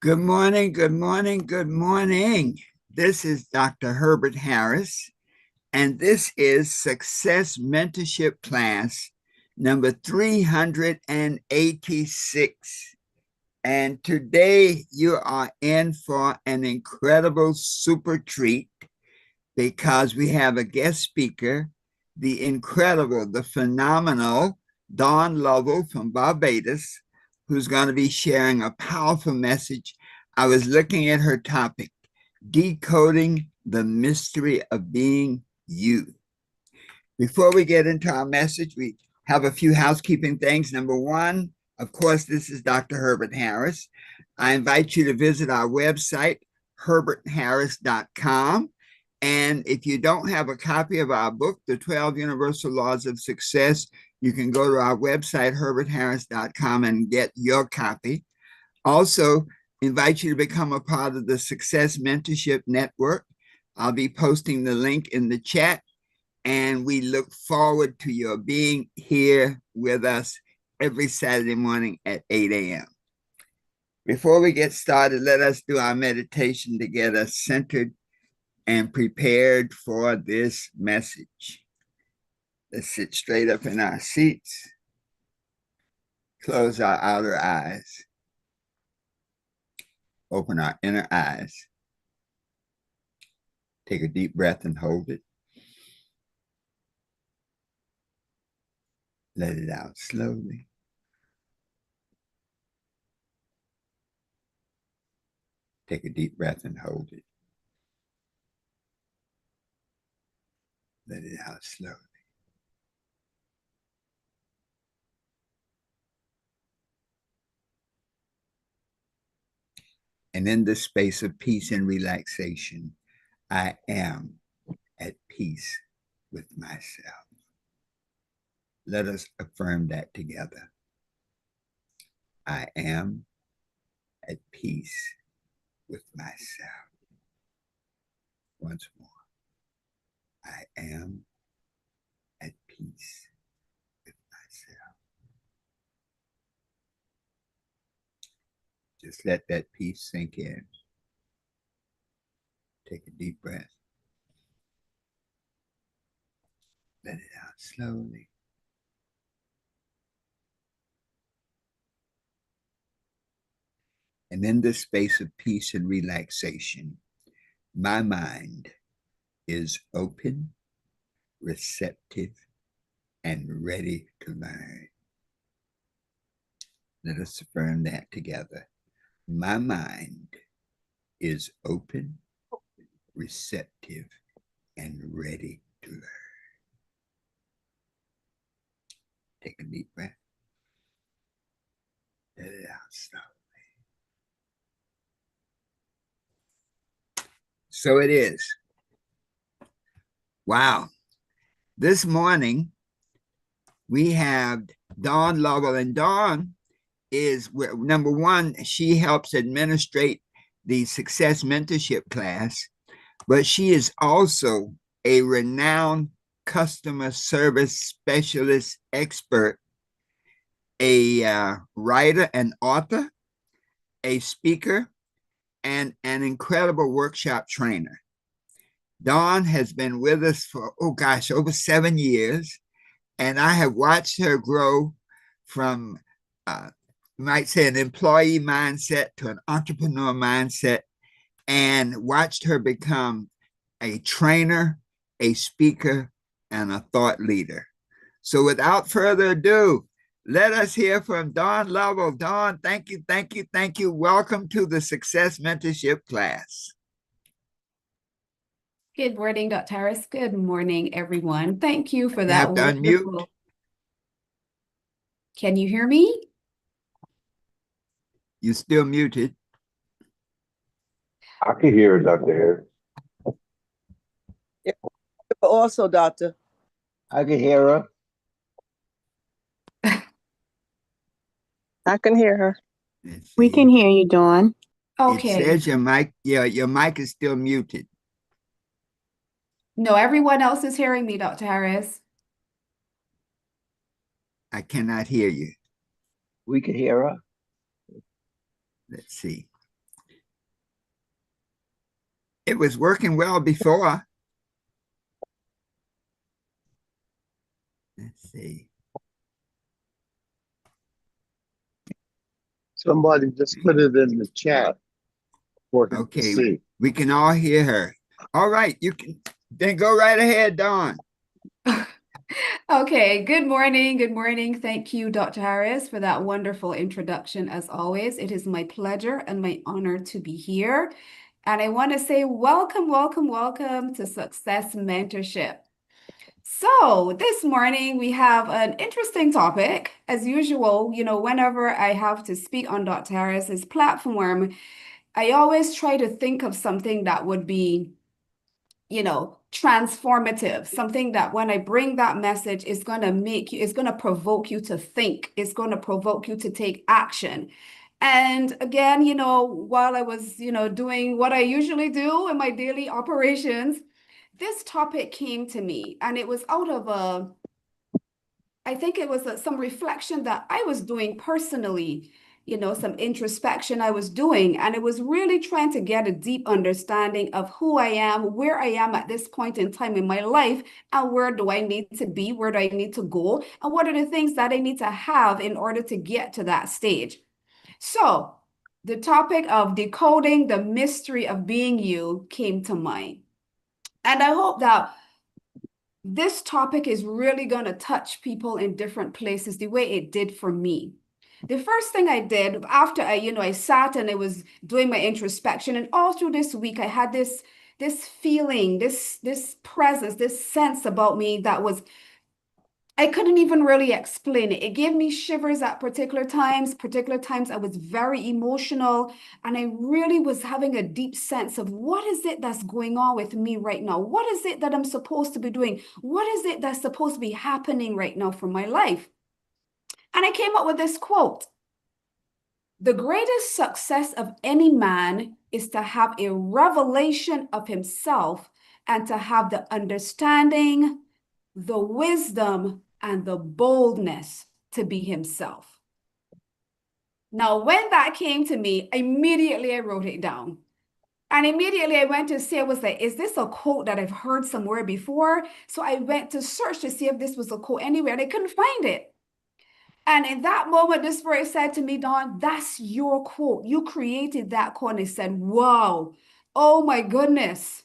Good morning, good morning, good morning. This is Dr. Herbert Harris, and this is Success Mentorship Class number 386. And today you are in for an incredible super treat because we have a guest speaker, the incredible, the phenomenal Dawn Lovell from Barbados, who's going to be sharing a powerful message. I was looking at her topic, Decoding the Mystery of Being You. Before we get into our message, we have a few housekeeping things. Number one, of course, this is Dr. Herbert Harris. I invite you to visit our website, herbertharris.com. And if you don't have a copy of our book, The 12 Universal Laws of Success, you can go to our website, herbertharris.com, and get your copy. Also, invite you to become a part of the Success Mentorship Network. I'll be posting the link in the chat, and we look forward to your being here with us every Saturday morning at 8 a.m. Before we get started, let us do our meditation to get us centered and prepared for this message. Let's sit straight up in our seats, close our outer eyes, open our inner eyes, take a deep breath and hold it. Let it out slowly. Take a deep breath and hold it. Let it out slowly. And in the space of peace and relaxation, I am at peace with myself. Let us affirm that together. I am at peace with myself. Once more. I am at peace with myself. Just let that peace sink in. Take a deep breath. Let it out slowly. And in this space of peace and relaxation, my mind is open, receptive, and ready to learn. Let us affirm that together. My mind is open, receptive, and ready to learn. Take a deep breath. Let it out slowly. So it is. Wow. This morning, we have Dawn Lovell, and Dawn is, number one, she helps administrate the Success Mentorship class, but she is also a renowned customer service specialist expert, a writer and author, a speaker, and an incredible workshop trainer. Dawn has been with us for, over 7 years, and I have watched her grow from, you might say, an employee mindset to an entrepreneur mindset, and watched her become a trainer, a speaker, and a thought leader. So without further ado, let us hear from Dawn Lovell. Dawn, thank you, thank you, thank you. Welcome to the Success Mentorship class. Good morning, Dr. Harris. Good morning, everyone. Thank you for You that have to unmute. wonderful. Can you hear me? You're still muted. I can hear it, Dr. Harris. Yeah, also, Doctor. I can hear her. I can hear her. We can hear you, Dawn. It says your mic, your mic is still muted. No, everyone else is hearing me, Dr. Harris. I cannot hear you. We can hear her. Let's see. It was working well before. Let's see. Somebody just put it in the chat for him to Okay, see. we can all hear her. All right, you can then go right ahead, Dawn. Okay, good morning. Good morning. Thank you, Dr. Harris, for that wonderful introduction. As always, it is my pleasure and my honor to be here. And I want to say welcome, welcome, welcome to Success Mentorship. So this morning we have an interesting topic. As usual, whenever I have to speak on Dr. Harris's platform, I always try to think of something that would be transformative, something that when I bring that message, it's going to make you, it's going to provoke you to think, it's going to provoke you to take action. And again, while I was, doing what I usually do in my daily operations, this topic came to me and it was out of I think it was some reflection that I was doing personally, some introspection I was doing. And it was really trying to get a deep understanding of who I am, where I am at this point in time in my life, and where do I need to be, where do I need to go, and what are the things that I need to have in order to get to that stage. So the topic of decoding the mystery of being you came to mind. And I hope that this topic is really going to touch people in different places the way it did for me. The first thing I did after I sat and I was doing my introspection, and all through this week, I had this feeling, this presence, this sense about me that was, I couldn't even really explain it. It gave me shivers at particular times. Particular times I was very emotional, and I really was having a deep sense of what is it that's going on with me right now? What is it that I'm supposed to be doing? What is it that's supposed to be happening right now for my life? And I came up with this quote: "The greatest success of any man is to have a revelation of himself and to have the understanding, the wisdom, and the boldness to be himself." Now, when that came to me, immediately I wrote it down. And immediately I went to see, I was like, is this a quote that I've heard somewhere before? So I went to search to see if this was a quote anywhere, and I couldn't find it. And in that moment, this spirit said to me, Dawn, that's your quote. You created that quote. And I said, wow, oh my goodness.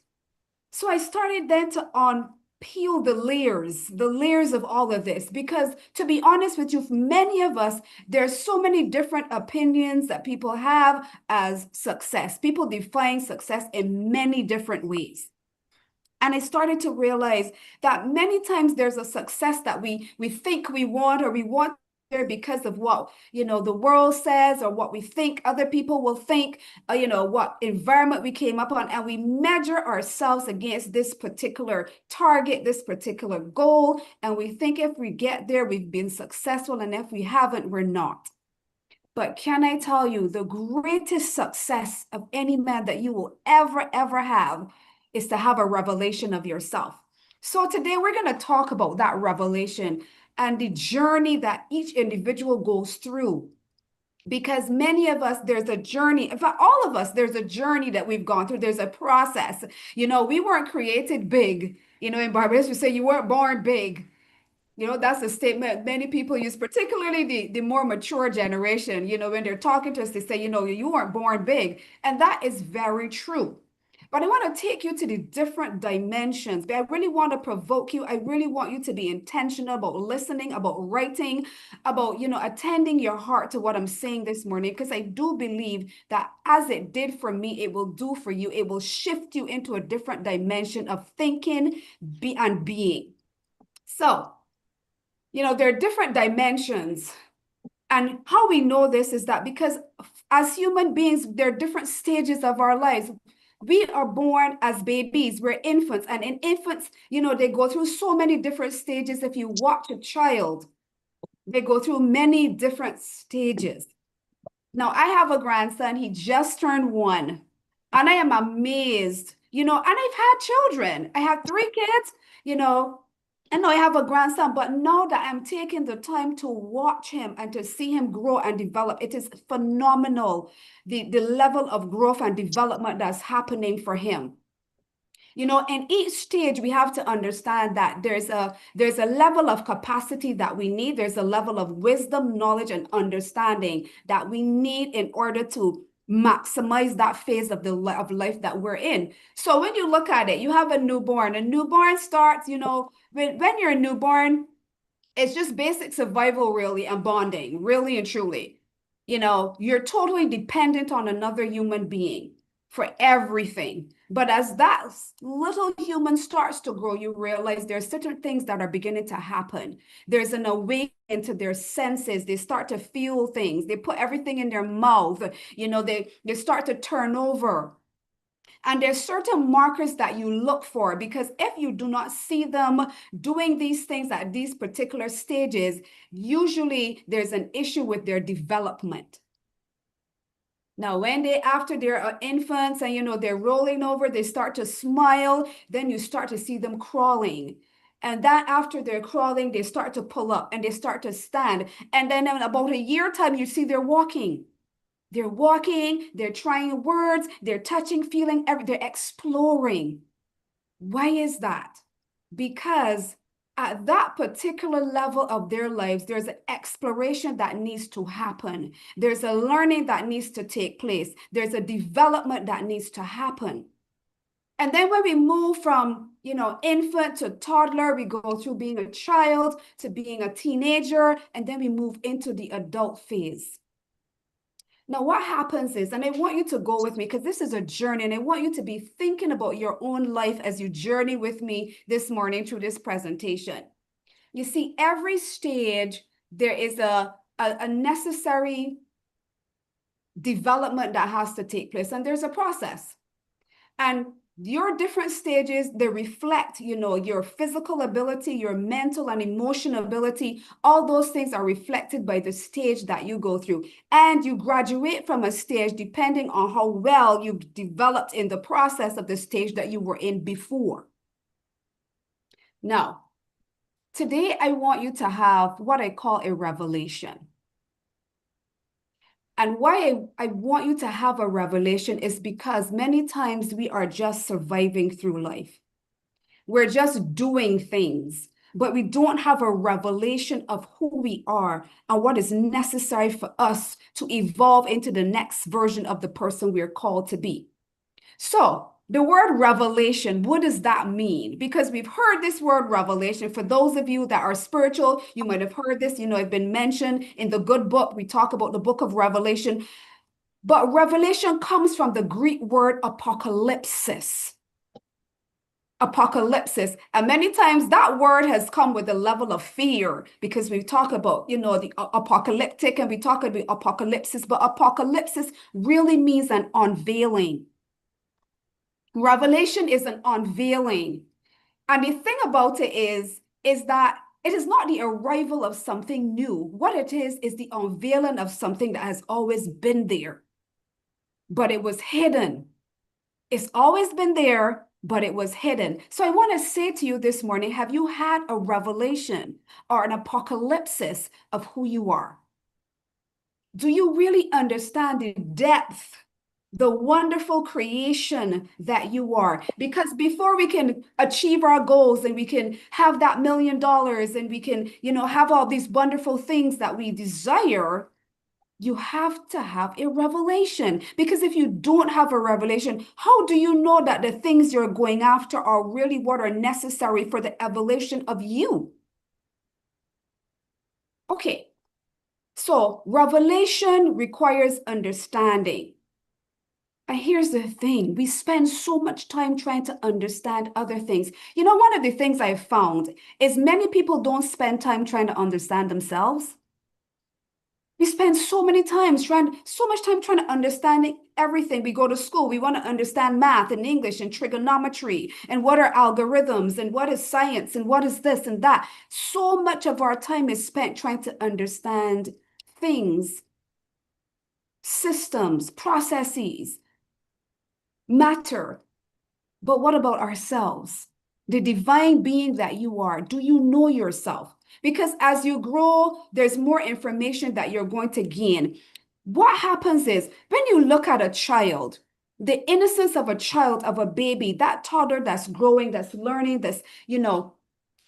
So I started then to unpeel the layers of all of this, because to be honest with you, for many of us, there's so many different opinions that people have as success. People define success in many different ways. And I started to realize that many times there's a success that we think we want, or we want because of what the world says, or what we think other people will think, what environment we came up on, and we measure ourselves against this particular target, this particular goal, and we think if we get there, we've been successful, and if we haven't, we're not. But can I tell you, the greatest success of any man that you will ever have is to have a revelation of yourself. So today we're going to talk about that revelation and the journey that each individual goes through. Because many of us, there's a journey. In fact, all of us, there's a journey that we've gone through. There's a process. We weren't created big. In Barbados, we say you weren't born big. That's a statement many people use, particularly the more mature generation. When they're talking to us, they say, you weren't born big. And that is very true. But I want to take you to the different dimensions. But I really want to provoke you. I really want you to be intentional about listening, about writing, about, attending your heart to what I'm saying this morning, because I do believe that as it did for me, it will do for you. It will shift you into a different dimension of thinking and being. So, there are different dimensions. And how we know this is that because as human beings, there are different stages of our lives. We are born as babies, we're infants. And in infants, they go through so many different stages. If you watch a child, they go through many different stages. Now, I have a grandson, he just turned 1. And I am amazed, and I've had children. I have 3 kids, and now I have a grandson, but now that I'm taking the time to watch him and to see him grow and develop, it is phenomenal, the level of growth and development that's happening for him. In each stage, we have to understand that there's a level of capacity that we need. There's a level of wisdom, knowledge, and understanding that we need in order to maximize that phase of life that we're in. So when you look at it, you have a newborn. A newborn starts, when you're a newborn, it's just basic survival, really, and bonding, really and truly. You're totally dependent on another human being for everything. But as that little human starts to grow, you realize there's certain things that are beginning to happen. There's an awakening to their senses. They start to feel things. They put everything in their mouth. They start to turn over. And there's certain markers that you look for, because if you do not see them doing these things at these particular stages, usually there's an issue with their development. Now, after they're infants and, they're rolling over, they start to smile, then you start to see them crawling. And then after they're crawling, they start to pull up and they start to stand. And then in about a year time, you see they're walking. They're walking, they're trying words, they're touching, feeling, they're exploring. Why is that? Because at that particular level of their lives, there's an exploration that needs to happen. There's a learning that needs to take place. There's a development that needs to happen. And then when we move from, infant to toddler, we go through being a child to being a teenager, and then we move into the adult phase. Now, what happens is, and I want you to go with me because this is a journey, and I want you to be thinking about your own life as you journey with me this morning through this presentation. You see, every stage, there is a necessary development that has to take place, and there's a process. And your different stages, they reflect, your physical ability, your mental and emotional ability. All those things are reflected by the stage that you go through. And you graduate from a stage depending on how well you've developed in the process of the stage that you were in before. Now, today I want you to have what I call a revelation. And why I want you to have a revelation is because many times we are just surviving through life. We're just doing things, but we don't have a revelation of who we are and what is necessary for us to evolve into the next version of the person we're called to be. So, the word revelation, what does that mean? Because we've heard this word revelation. For those of you that are spiritual, you might have heard this, it's been mentioned in the good book. We talk about the book of Revelation. But revelation comes from the Greek word apocalypsis. Apocalypsis. And many times that word has come with a level of fear because we talk about, the apocalyptic and we talk about apocalypsis, but apocalypsis really means an unveiling. Revelation is an unveiling. And the thing about it is that it is not the arrival of something new. What it is the unveiling of something that has always been there, but it was hidden. It's always been there, but it was hidden. So I want to say to you this morning, have you had a revelation or an apocalypsis of who you are? Do you really understand the depth, the wonderful creation that you are? Because before we can achieve our goals and we can have that $1 million and we can, have all these wonderful things that we desire, you have to have a revelation. Because if you don't have a revelation, how do you know that the things you're going after are really what are necessary for the evolution of you? Okay, so revelation requires understanding. And here's the thing, we spend so much time trying to understand other things. One of the things I've found is many people don't spend time trying to understand themselves. We spend so much time trying to understand everything. We go to school, we want to understand math and English and trigonometry and what are algorithms and what is science and what is this and that. So much of our time is spent trying to understand things, systems, processes, matter. But what about ourselves? The divine being that you are, do you know yourself? Because as you grow, there's more information that you're going to gain. What happens is when you look at a child, The innocence of a child, of a baby, that toddler that's growing, that's learning, that's,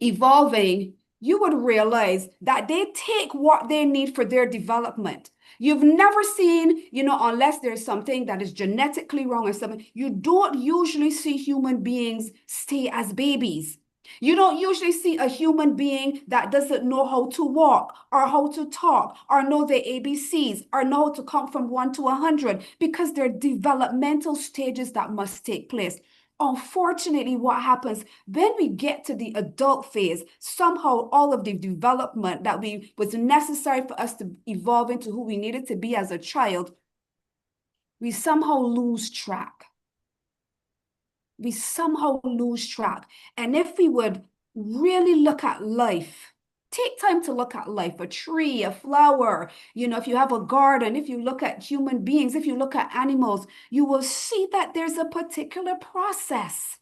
evolving, you would realize that they take what they need for their development. You've never seen, unless there's something that is genetically wrong or something, you don't usually see human beings stay as babies. You don't usually see a human being that doesn't know how to walk or how to talk or know the ABCs or know how to count from 1 to 100 because they're developmental stages that must take place. Unfortunately, what happens when we get to the adult phase, somehow all of the development that was necessary for us to evolve into who we needed to be as a child, we somehow lose track. We somehow lose track. And if we would really look at life, take time to look at life, a tree, a flower, if you have a garden, if you look at human beings, if you look at animals, you will see that there's a particular process.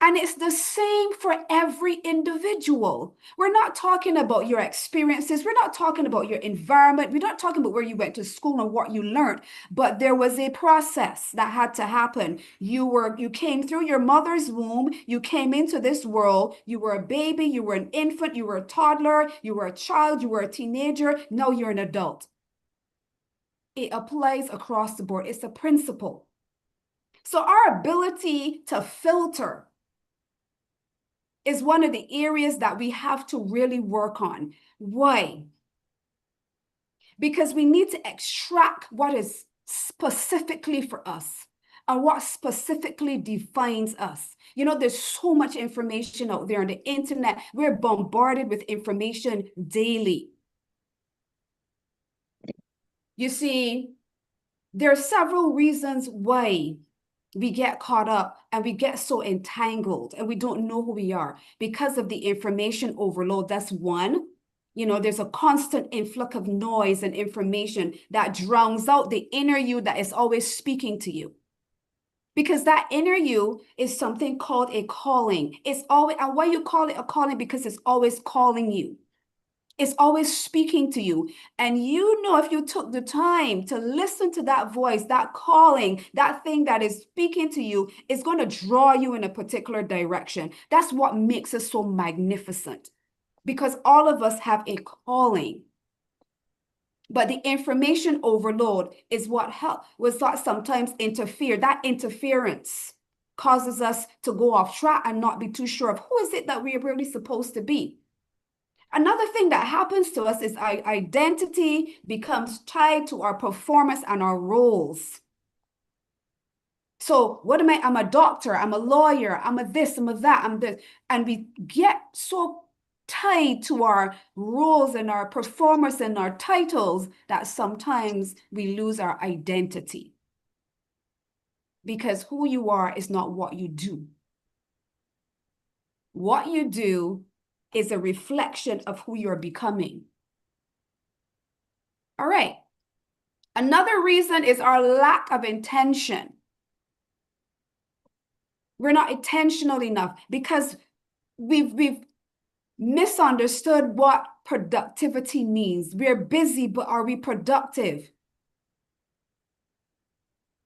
And it's the same for every individual. We're not talking about your experiences. We're not talking about your environment. We're not talking about where you went to school and what you learned, but there was a process that had to happen. You came through your mother's womb. You came into this world. You were a baby. You were an infant. You were a toddler. You were a child. You were a teenager. Now you're an adult. It applies across the board. It's a principle. So our ability to filter is one of the areas that we have to really work on. Why? Because we need to extract what is specifically for us and what specifically defines us. There's so much information out there on the internet. We're bombarded with information daily. You see, there are several reasons why we get caught up and we get so entangled and we don't know who we are because of the information overload. That's one. There's a constant influx of noise and information that drowns out the inner you that is always speaking to you. Because that inner you is something called a calling. It's always, and why you call it a calling? Because it's always calling you. It's always speaking to you. And if you took the time to listen to that voice, that calling, that thing that is speaking to you, is going to draw you in a particular direction. That's what makes us so magnificent, because all of us have a calling. But the information overload is what sometimes interfere. That interference causes us to go off track and not be too sure of who is it that we are really supposed to be. Another thing that happens to us is our identity becomes tied to our performance and our roles. So what am I? I'm a doctor, I'm a lawyer, I'm a this, I'm a that, I'm this. And we get so tied to our roles and our performance and our titles that sometimes we lose our identity. Because who you are is not what you do. What you do is a reflection of who you're becoming. All right. Another reason is our lack of intention. We're not intentional enough because we've misunderstood what productivity means. We're busy, but are we productive?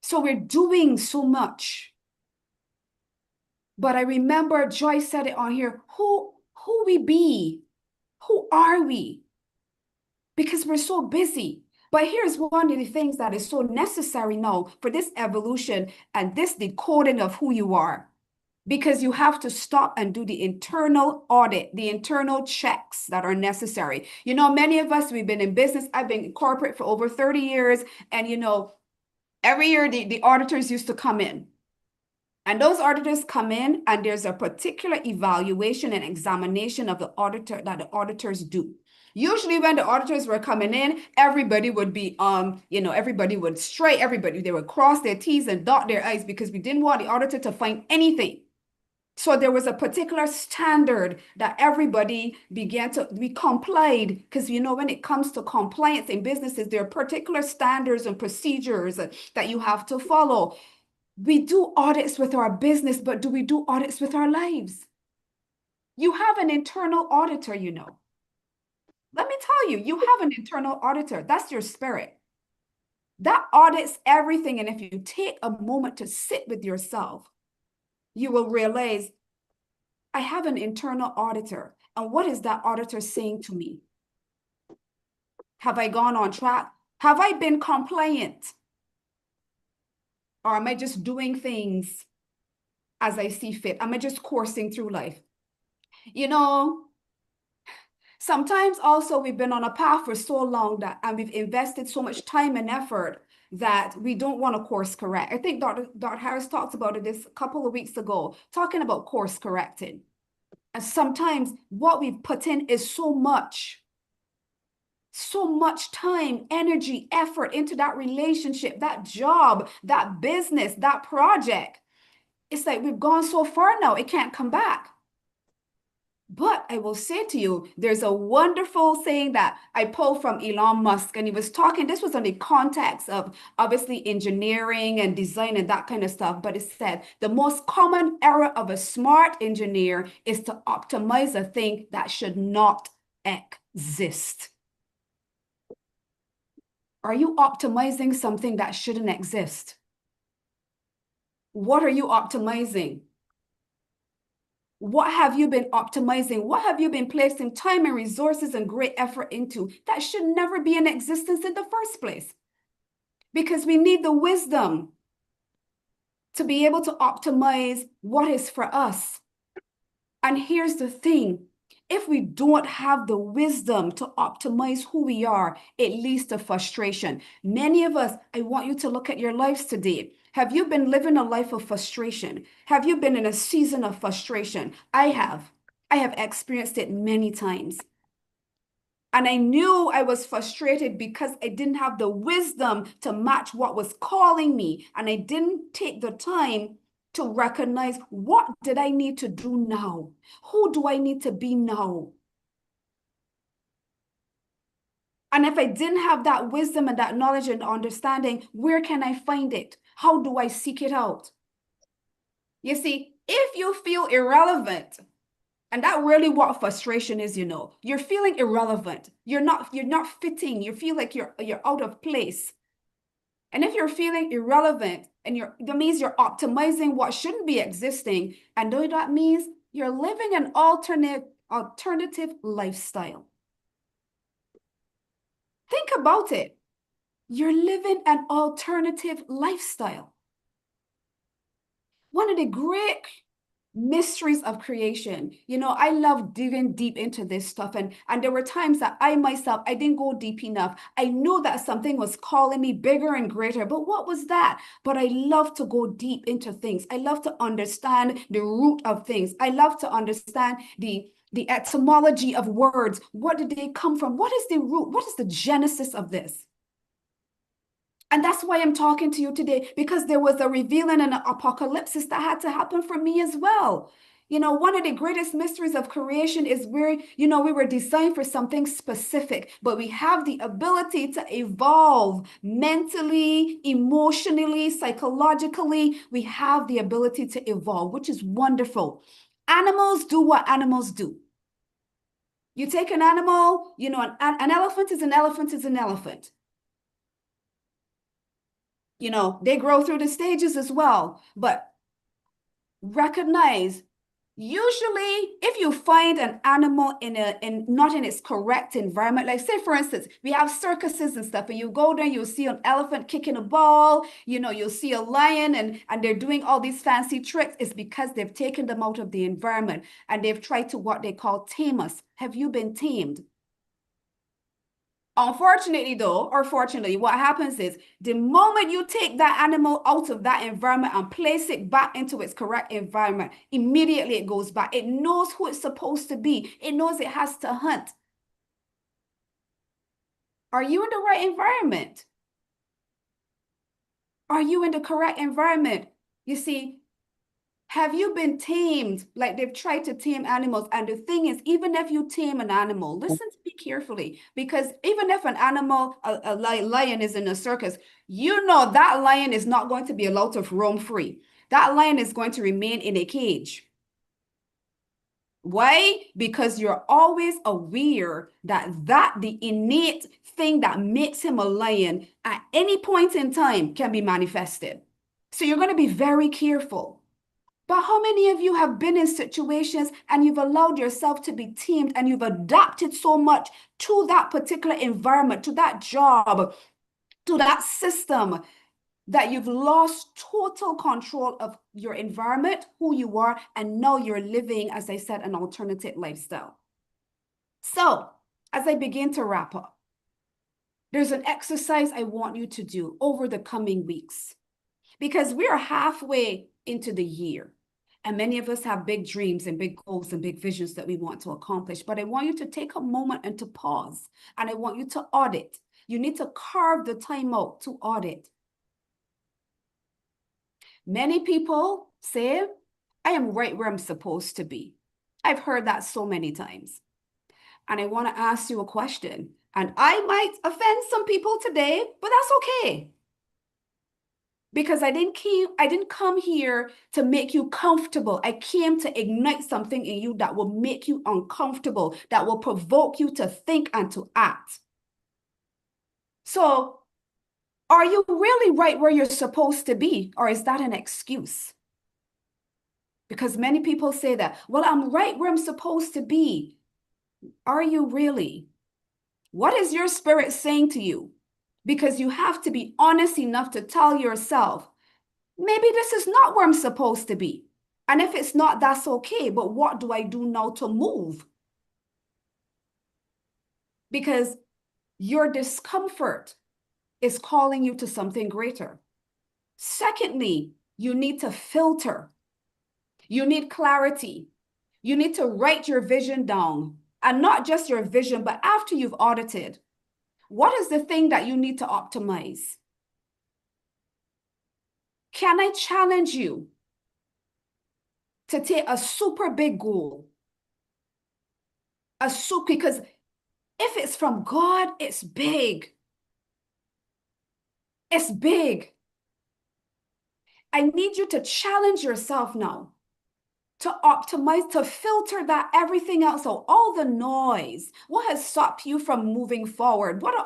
So we're doing so much. But I remember Joyce said it on here, who we be? Who are we? Because we're so busy. But here's one of the things that is so necessary now for this evolution and this decoding of who you are. Because you have to stop and do the internal audit, the internal checks that are necessary. Many of us, we've been in business. I've been in corporate for over 30 years. And, every year the auditors used to come in. And those auditors come in and there's a particular evaluation and examination of the auditor that the auditors do. Usually when the auditors were coming in, everybody would be, everybody would they would cross their T's and dot their I's because we didn't want the auditor to find anything. So there was a particular standard that everybody we complied, because when it comes to compliance in businesses, there are particular standards and procedures that you have to follow. We do audits with our business, but do we do audits with our lives? You have an internal auditor, Let me tell you, you have an internal auditor. That's your spirit. That audits everything. And if you take a moment to sit with yourself, you will realize I have an internal auditor. And what is that auditor saying to me? Have I gone on track? Have I been compliant? Or am I just doing things as I see fit? Am I just coursing through life? You know, sometimes also we've been on a path for so long that, and we've invested so much time and effort that we don't want to course correct. I think Dr. Harris talked about it this a couple of weeks ago, talking about course correcting. And sometimes what we've put in is so much time, energy, effort into that relationship, that job, that business, that project. It's like we've gone so far now, it can't come back. But I will say to you, there's a wonderful saying that I pulled from Elon Musk, and he was talking, this was in the context of obviously engineering and design and that kind of stuff. But it said the most common error of a smart engineer is to optimize a thing that should not exist. Are you optimizing something that shouldn't exist? What are you optimizing? What have you been optimizing? What have you been placing time and resources and great effort into that should never be in existence in the first place? Because we need the wisdom to be able to optimize what is for us. And here's the thing. If we don't have the wisdom to optimize who we are, it leads to frustration. Many of us, I want you to look at your lives today. Have you been living a life of frustration? Have you been in a season of frustration? I have. I have experienced it many times. And I knew I was frustrated because I didn't have the wisdom to match what was calling me. And I didn't take the time to recognize, what did I need to do now? Who do I need to be now? And if I didn't have that wisdom and that knowledge and understanding, where can I find it? How do I seek it out? You see, if you feel irrelevant, and that really what frustration is, you're feeling irrelevant. You're not fitting. You feel like you're out of place. And if you're feeling irrelevant, and that means you're optimizing what shouldn't be existing, and that means you're living an alternative lifestyle. Think about it. You're living an alternative lifestyle. One of the great mysteries of creation. I love digging deep into this stuff. And there were times that I didn't go deep enough. I knew that something was calling me bigger and greater, but what was that? But I love to go deep into things. I love to understand the root of things. I love to understand the etymology of words. What did they come from? What is the root? What is the genesis of this? And that's why I'm talking to you today, because there was a revealing and an apocalypse that had to happen for me as well. One of the greatest mysteries of creation is where, we were designed for something specific, but we have the ability to evolve mentally, emotionally, psychologically. We have the ability to evolve, which is wonderful. Animals do what animals do. You take an animal, an elephant is an elephant is an elephant. They grow through the stages as well, but recognize, usually if you find an animal not in its correct environment, like say for instance, we have circuses and stuff, and you go there, you'll see an elephant kicking a ball, you'll see a lion and they're doing all these fancy tricks. It's because they've taken them out of the environment and they've tried to what they call tame us. Have you been tamed? Unfortunately, though, or fortunately, what happens is the moment you take that animal out of that environment and place it back into its correct environment, immediately it goes back. It knows who it's supposed to be. It knows it has to hunt. Are you in the right environment? Are you in the correct environment? You see, have you been tamed like they've tried to tame animals? And the thing is, even if you tame an animal, listen to me carefully, because even if an animal, a lion is in a circus, that lion is not going to be allowed to roam free. That lion is going to remain in a cage. Why? Because you're always aware that the innate thing that makes him a lion at any point in time can be manifested. So you're going to be very careful. But how many of you have been in situations and you've allowed yourself to be tamed and you've adapted so much to that particular environment, to that job, to that system, that you've lost total control of your environment, who you are, and now you're living, as I said, an alternative lifestyle. So, as I begin to wrap up, there's an exercise I want you to do over the coming weeks, because we are halfway into the year. And many of us have big dreams and big goals and big visions that we want to accomplish. But I want you to take a moment and to pause. And I want you to audit. You need to carve the time out to audit. Many people say, I am right where I'm supposed to be. I've heard that so many times. And I want to ask you a question. And I might offend some people today, but that's okay. Because I didn't come here to make you comfortable. I came to ignite something in you that will make you uncomfortable, that will provoke you to think and to act. So, are you really right where you're supposed to be, or is that an excuse? Because many people say that, well, I'm right where I'm supposed to be. Are you really? What is your spirit saying to you? Because you have to be honest enough to tell yourself, maybe this is not where I'm supposed to be. And if it's not, that's okay. But what do I do now to move? Because your discomfort is calling you to something greater. Secondly, you need to filter. You need clarity. You need to write your vision down. And not just your vision, but after you've audited, what is the thing that you need to optimize? Can I challenge you to take a super big goal? Because if it's from God, it's big. It's big. I need you to challenge yourself now to optimize, to filter that everything else out, all the noise. What has stopped you from moving forward? What's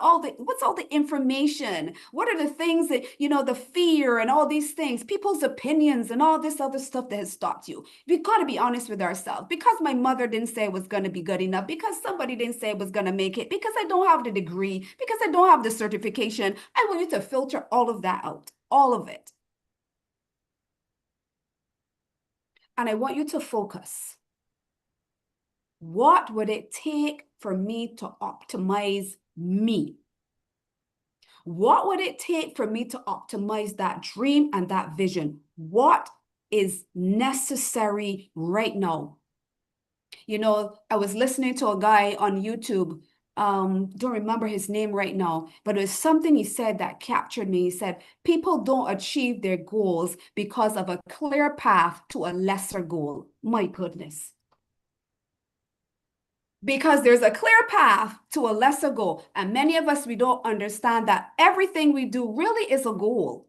all the information? What are the things that, the fear and all these things, people's opinions and all this other stuff that has stopped you? We've got to be honest with ourselves. Because my mother didn't say it was going to be good enough, because somebody didn't say it was going to make it, because I don't have the degree, because I don't have the certification, I want you to filter all of that out, all of it. And I want you to focus. What would it take for me to optimize me? What would it take for me to optimize that dream and that vision? What is necessary right now? I was listening to a guy on YouTube. Don't remember his name right now, but it was something he said that captured me. He said, people don't achieve their goals because of a clear path to a lesser goal. My goodness. Because there's a clear path to a lesser goal. And many of us, we don't understand that everything we do really is a goal.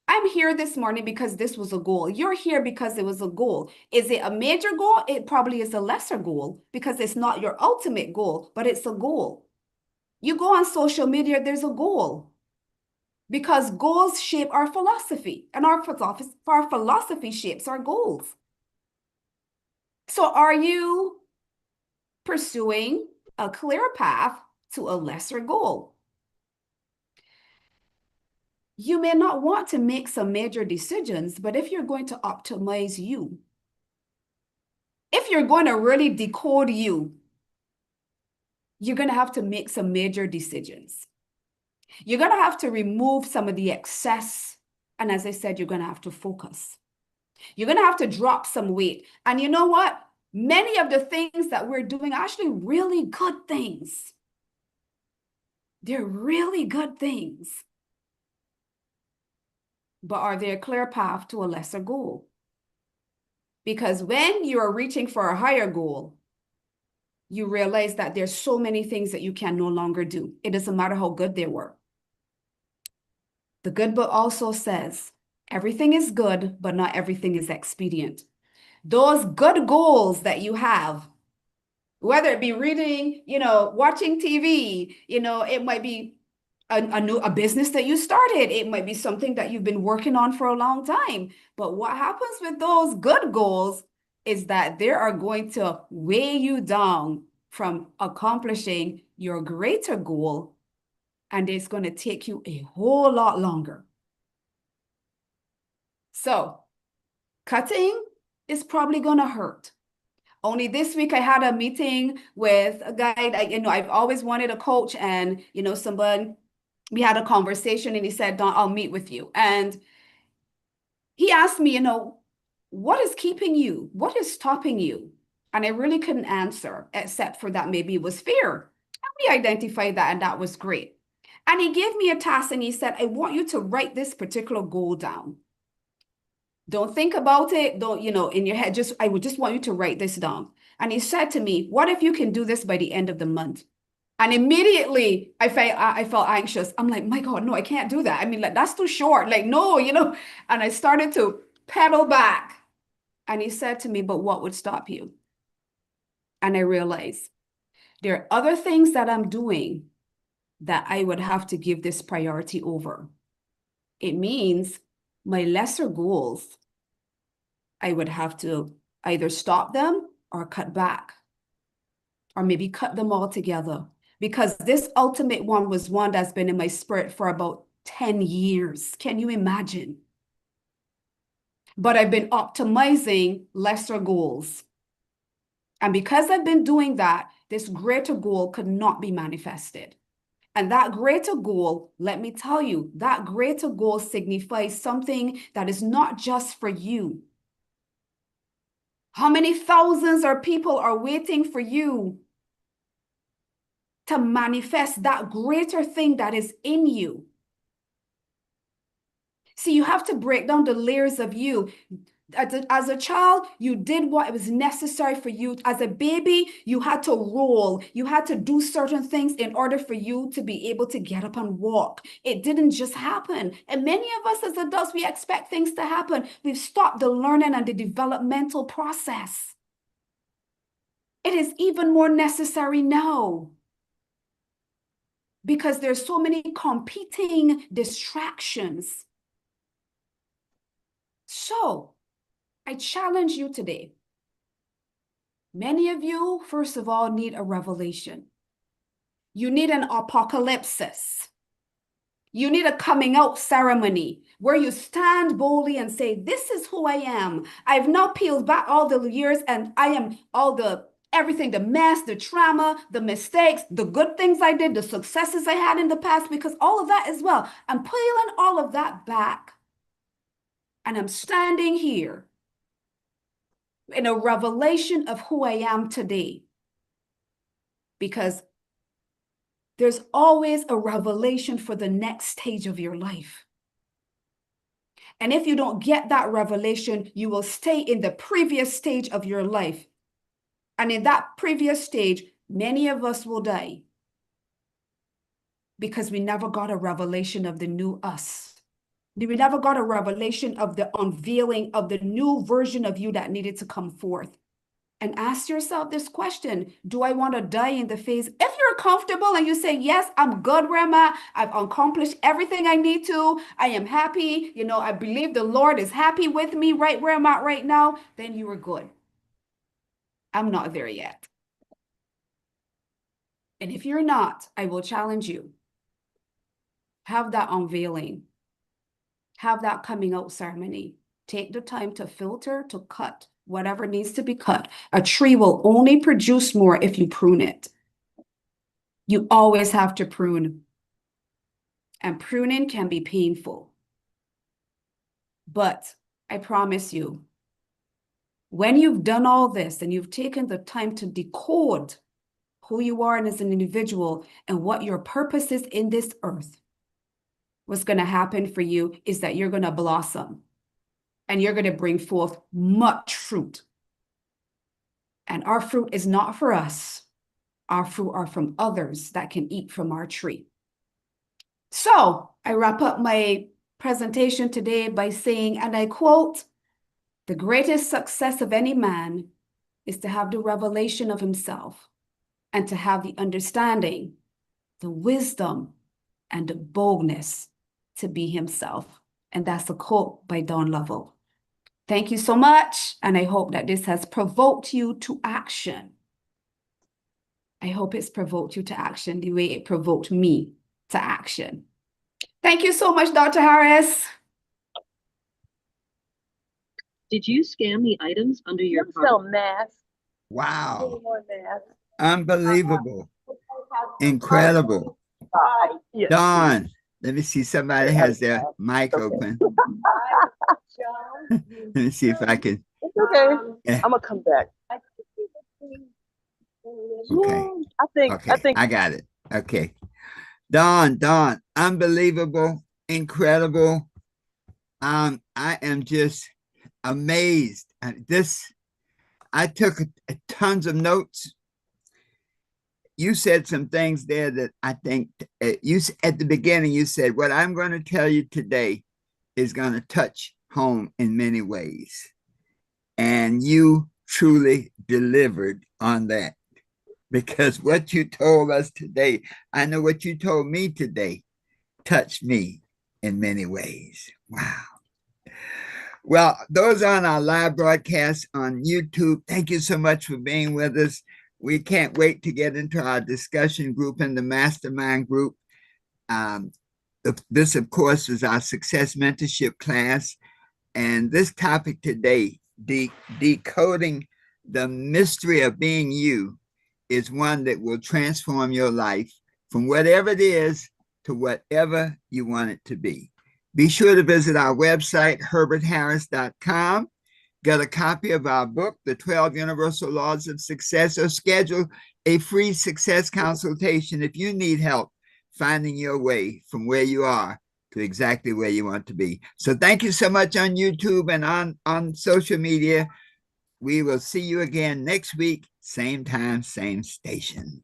I'm here this morning because this was a goal. You're here because it was a goal. Is it a major goal? It probably is a lesser goal because it's not your ultimate goal, but it's a goal. You go on social media, there's a goal. Because goals shape our philosophy, and our philosophy shapes our goals. So are you pursuing a clear path to a lesser goal? You may not want to make some major decisions, but if you're going to optimize you, if you're going to really decode you, you're going to have to make some major decisions. You're going to have to remove some of the excess. And as I said, you're going to have to focus. You're going to have to drop some weight. And you know what? Many of the things that we're doing are actually really good things. They're really good things. But are they a clear path to a lesser goal? Because when you are reaching for a higher goal, you realize that there's so many things that you can no longer do. It doesn't matter how good they were. The good book also says, everything is good, but not everything is expedient. those good goals that you have, whether it be reading, watching TV, it might be a business that you started. It might be something that you've been working on for a long time. But what happens with those good goals is that they are going to weigh you down from accomplishing your greater goal, and it's going to take you a whole lot longer. So cutting is probably going to hurt. Only this week I had a meeting with a guy that, I've always wanted a coach, and, someone, we had a conversation and he said, Dawn, I'll meet with you. And he asked me, what is keeping you? What is stopping you? And I really couldn't answer, except for that maybe it was fear. And we identified that, and that was great. And he gave me a task and he said, I want you to write this particular goal down. Don't think about it. Don't, in your head, I would just want you to write this down. And he said to me, what if you can do this by the end of the month? And immediately I felt anxious. I'm like, my God, no, I can't do that. I mean, like, that's too short. Like, no, and I started to pedal back. And he said to me, but what would stop you? And I realized there are other things that I'm doing that I would have to give this priority over. It means my lesser goals, I would have to either stop them or cut back, or maybe cut them all together. Because this ultimate one was one that's been in my spirit for about 10 years. Can you imagine? But I've been optimizing lesser goals. And because I've been doing that, this greater goal could not be manifested. And that greater goal, let me tell you, that greater goal signifies something that is not just for you. How many thousands of people are waiting for you to manifest that greater thing that is in you? See, you have to break down the layers of you. As a child, you did what was necessary for you. As a baby, you had to roll. You had to do certain things in order for you to be able to get up and walk. It didn't just happen. And many of us as adults, we expect things to happen. We've stopped the learning and the developmental process. It is even more necessary now, because there's so many competing distractions. So I challenge you today. Many of you, first of all, need a revelation. You need an apocalypsis. You need a coming out ceremony where you stand boldly and say, this is who I am. I've now peeled back all the years, and I am everything, the mess, the trauma, the mistakes, the good things I did, the successes I had in the past, because all of that as well. I'm peeling all of that back. And I'm standing here in a revelation of who I am today. Because there's always a revelation for the next stage of your life. And if you don't get that revelation, you will stay in the previous stage of your life. And in that previous stage, many of us will die because we never got a revelation of the new us. We never got a revelation of the unveiling of the new version of you that needed to come forth. And ask yourself this question: do I want to die in the phase? If you're comfortable and you say, yes, I'm good where I'm at, I've accomplished everything I need to, I am happy, I believe the Lord is happy with me right where I'm at right now, then you are good. I'm not there yet. And if you're not, I will challenge you. Have that unveiling. Have that coming out ceremony. Take the time to filter, to cut whatever needs to be cut. A tree will only produce more if you prune it. You always have to prune. And pruning can be painful. But I promise you, when you've done all this and you've taken the time to decode who you are as an individual and what your purpose is in this earth, what's going to happen for you is that you're going to blossom and you're going to bring forth much fruit. And our fruit is not for us. Our fruit are from others that can eat from our tree. So I wrap up my presentation today by saying, and I quote, The greatest success of any man is to have the revelation of himself and to have the understanding, the wisdom, and the boldness to be himself. And that's a quote by Don Lovell. Thank you so much. And I hope that this has provoked you to action. I hope it's provoked you to action the way it provoked me to action. Thank you so much, Dr. Harris. Did you scan the items under your Sell cart? masks. Wow. Unbelievable. Incredible. Yes. Dawn, let me see. Somebody has their mic open. Let me see if I can. It's okay. Yeah. I'm gonna come back. Okay. I think I got it. Okay. Dawn, unbelievable, incredible. I am just amazed at this. I took tons of notes. You said some things there that I think you at the beginning, you said, what I'm going to tell you today is going to touch home in many ways. And you truly delivered on that, because what you told us today, I know what you told me today touched me in many ways. Wow. Well, those on our live broadcast on YouTube, thank you so much for being with us. We can't wait to get into our discussion group and the Mastermind group. This, of course, is our success mentorship class. And this topic today, decoding the mystery of being you, is one that will transform your life from whatever it is to whatever you want it to be. Be sure to visit our website, herbertharris.com. Get a copy of our book, The 12 Universal Laws of Success, or schedule a free success consultation if you need help finding your way from where you are to exactly where you want to be. So thank you so much on YouTube and on social media. We will see you again next week, same time, same station.